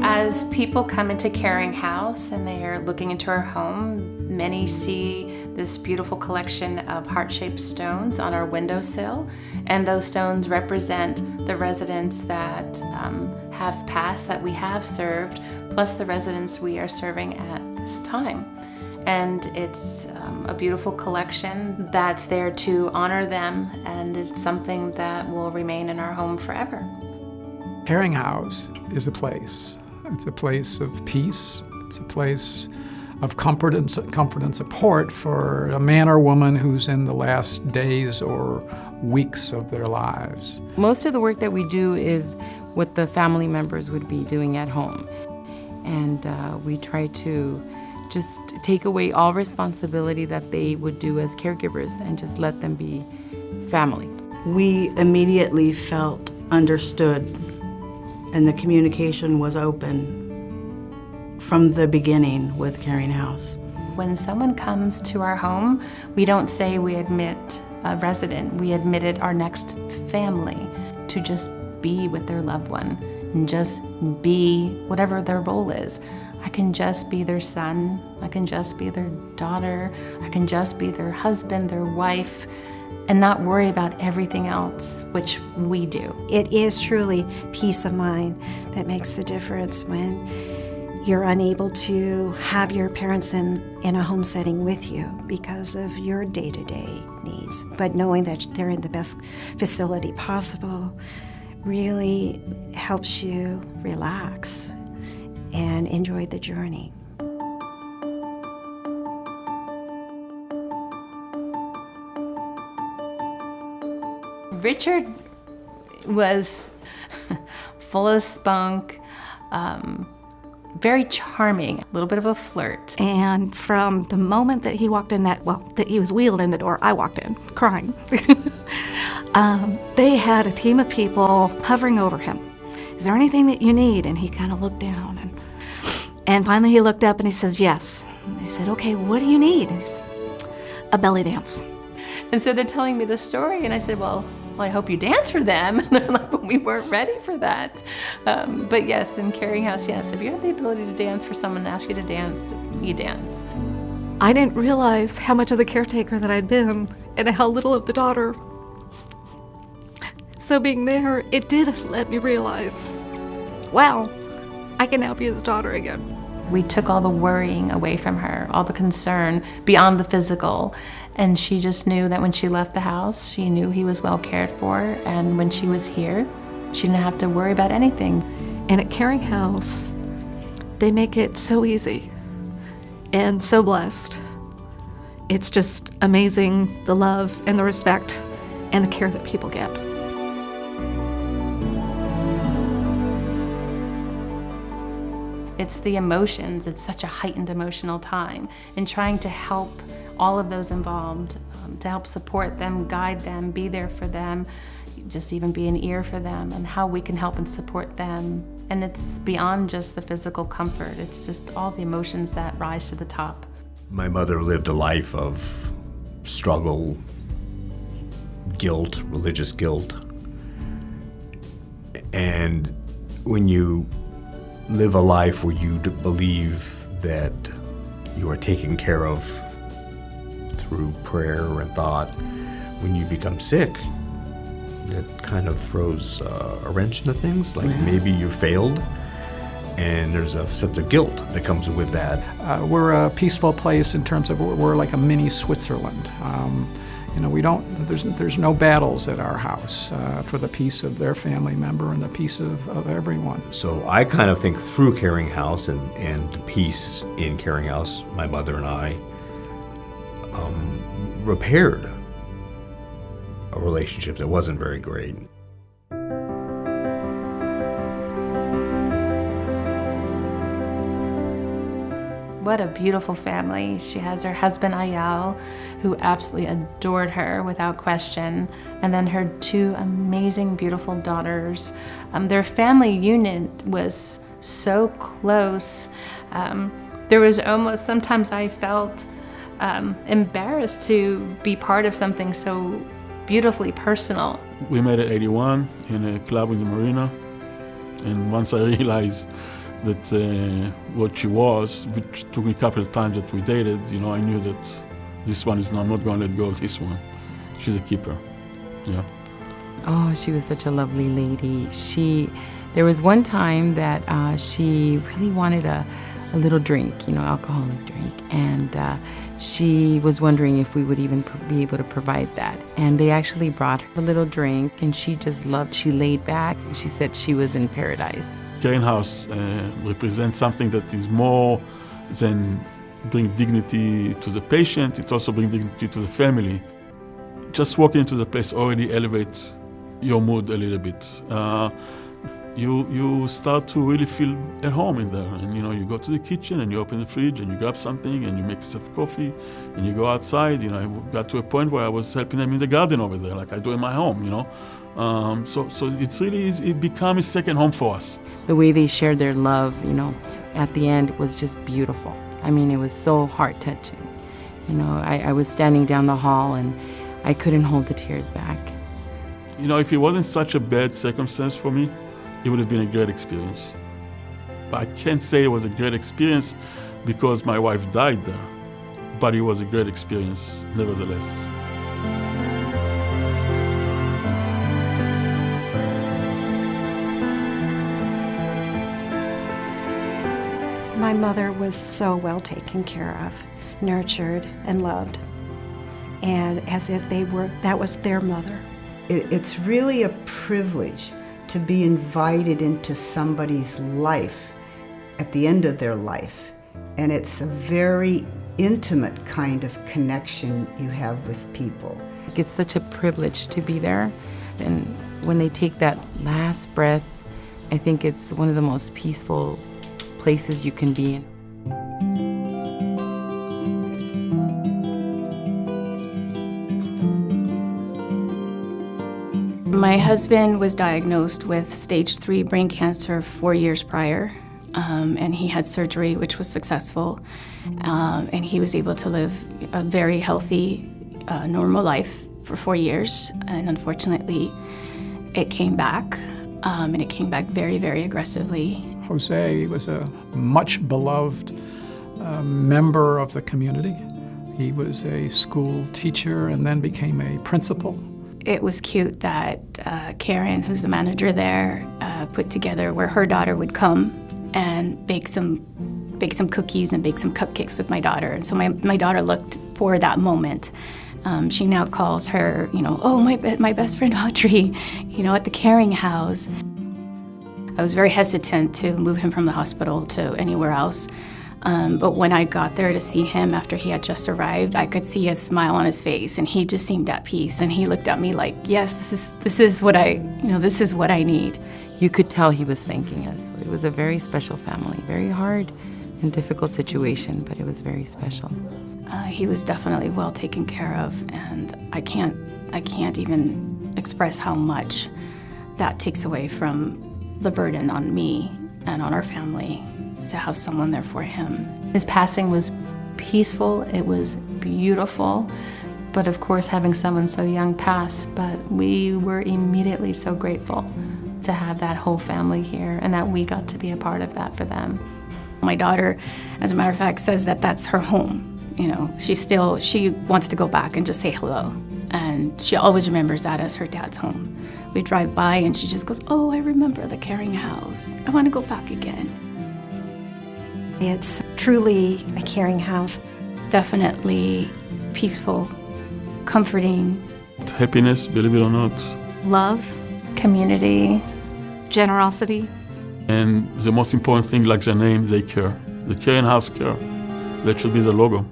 As people come into Caring House and they are looking into our home, many see this beautiful collection of heart-shaped stones on our windowsill, and those stones represent the residents that have passed, that we have served, plus the residents we are serving at this time. And it's a beautiful collection that's there to honor them, and it's something that will remain in our home forever. Caring House is a place. It's a place of peace. It's a place of comfort and support for a man or woman who's in the last days or weeks of their lives. Most of the work that we do is what the family members would be doing at home. And we try to just take away all responsibility that they would do as caregivers and just let them be family. We immediately felt understood, and the communication was open from the beginning with Caring House. When someone comes to our home, we don't say we admit a resident, we admitted our next family to just be with their loved one and just be whatever their role is. I can just be their son, I can just be their daughter, I can just be their husband, their wife, and not worry about everything else, which we do. It is truly peace of mind that makes the difference when you're unable to have your parents in a home setting with you because of your day-to-day needs. But knowing that they're in the best facility possible really helps you relax and enjoy the journey. Richard was full of spunk, very charming, a little bit of a flirt. And from the moment that he walked in that he was wheeled in the door, I walked in crying. They had a team of people hovering over him. Is there anything that you need? And he kind of looked down and finally he looked up and he says, yes. And they said, okay, what do you need? And he says, a belly dance. And so they're telling me the story, and I said, well, I hope you dance for them. And they're like, but we weren't ready for that. But yes, in Caring House, yes, if you have the ability to dance for someone and ask you to dance, you dance. I didn't realize how much of the caretaker that I'd been and how little of the daughter. So being there, it did let me realize, wow, I can now be his daughter again. We took all the worrying away from her, all the concern beyond the physical. And she just knew that when she left the house, she knew he was well cared for. And when she was here, she didn't have to worry about anything. And at Caring House, they make it so easy and so blessed. It's just amazing, the love and the respect and the care that people get. It's the emotions. It's such a heightened emotional time. And trying to help all of those involved, to help support them, guide them, be there for them, just even be an ear for them, and how we can help and support them. And it's beyond just the physical comfort. It's just all the emotions that rise to the top. My mother lived a life of struggle, guilt, religious guilt. And when you live a life where you believe that you are taken care of through prayer and thought, when you become sick, that kind of throws a wrench into things. Like maybe you failed, and there's a sense of guilt that comes with that. We're a peaceful place in terms of we're like a mini Switzerland. There's no battles at our house for the peace of their family member and the peace of everyone. So I kind of think through Caring House and the peace in Caring House, my mother and I repaired a relationship that wasn't very great. What a beautiful family. She has her husband, Ayal, who absolutely adored her without question, and then her two amazing, beautiful daughters. Their family unit was so close. There was almost, sometimes I felt embarrassed to be part of something so beautifully personal. We met at 81 in a club in the marina, and once I realized that what she was, which took me a couple of times that we dated, I knew that this one is not, I'm not going to let go of this one. She's a keeper, yeah. Oh, she was such a lovely lady. There was one time that she really wanted a little drink, alcoholic drink, and she was wondering if we would even be able to provide that. And they actually brought her a little drink, and she laid back. She said she was in paradise. Caring House represents something that is more than bring dignity to the patient, it also brings dignity to the family. Just walking into the place already elevates your mood a little bit. You start to really feel at home in there, and you go to the kitchen and you open the fridge and you grab something and you make yourself coffee and you go outside. I got to a point where I was helping them in the garden over there, like I do in my home. So it's really it became a second home for us. The way they shared their love, at the end was just beautiful. I mean, it was so heart-touching. I was standing down the hall and I couldn't hold the tears back. If it wasn't such a bad circumstance for me, it would have been a great experience. But I can't say it was a great experience because my wife died there, but it was a great experience nevertheless. My mother was so well taken care of, nurtured and loved, and as if that was their mother. It's really a privilege to be invited into somebody's life at the end of their life. And it's a very intimate kind of connection you have with people. It's such a privilege to be there. And when they take that last breath, I think it's one of the most peaceful places you can be in. My husband was diagnosed with stage 3 brain cancer 4 years prior, and he had surgery, which was successful, and he was able to live a very healthy, normal life for 4 years, and unfortunately, it came back, and it came back very, very aggressively. Jose was a much beloved member of the community. He was a school teacher and then became a principal. It was cute that Karen, who's the manager there, put together where her daughter would come and bake some cookies and bake some cupcakes with my daughter. And so my daughter looked for that moment. She now calls her, oh, my best friend Audrey, at the Caring House. I was very hesitant to move him from the hospital to anywhere else. But when I got there to see him after he had just arrived, I could see a smile on his face, and he just seemed at peace. And he looked at me like, yes, this is what I need. You could tell he was thanking us. It was a very special family, very hard and difficult situation, but it was very special. He was definitely well taken care of, and I can't even express how much that takes away from the burden on me and on our family to have someone there for him. His passing was peaceful, it was beautiful, but of course having someone so young pass, but we were immediately so grateful to have that whole family here and that we got to be a part of that for them. My daughter, as a matter of fact, says that that's her home. She wants to go back and just say hello, and she always remembers that as her dad's home. We drive by and she just goes, oh, I remember the Caring House. I want to go back again. It's truly a caring house. Definitely peaceful, comforting. Happiness, believe it or not. Love, Community, generosity. And the most important thing, like the name, they care. The Caring House care. That should be the logo.